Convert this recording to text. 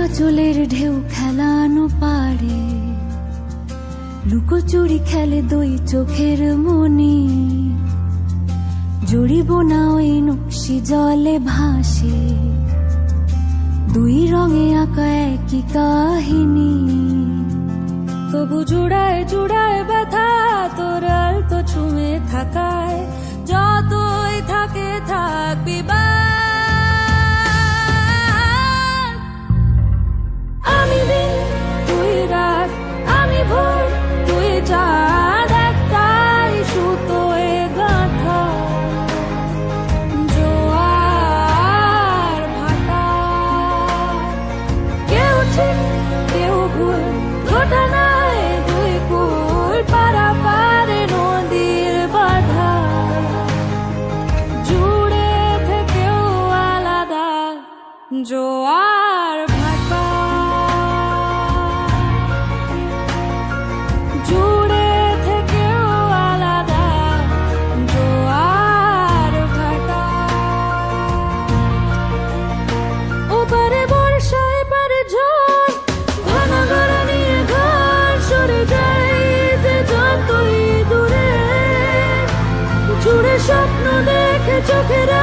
আঁচলের ঢেউ খেলানো পারে, লুকোচুরি খেলে দুই চোখের মনি, জড়িব না ওই নকশি জলে ভাসে, দুই রঙে আঁকা একই কাহিনী। তবু জুড়ায় জুড়ায় ব্যথা তোর আলতো ছুঁয়ে থাকায়, যতই থাকে থাকবি বা। আমি দিন তুই রাত, আমি ভোর তুই চাঁদ, একটাই সুতোয় গাঁথা জোয়ার ভাটা। কেউ ঠিক কেউ ভুল, ঘটনায় দুই কুল পারাপারে নদীর বাধা, জুড়ে থেকেও আলাদা জোয়ার ভাটা। জুড়ে থেকেও আলাদা জোয়ার ভাটা। ওপারে বর্ষা এপারে ঝড়, ঘন ঘন নিয়ে ঘর সরে যাইতে যতই দূরে, জুড়ে স্বপ্ন দেখে চোখেরা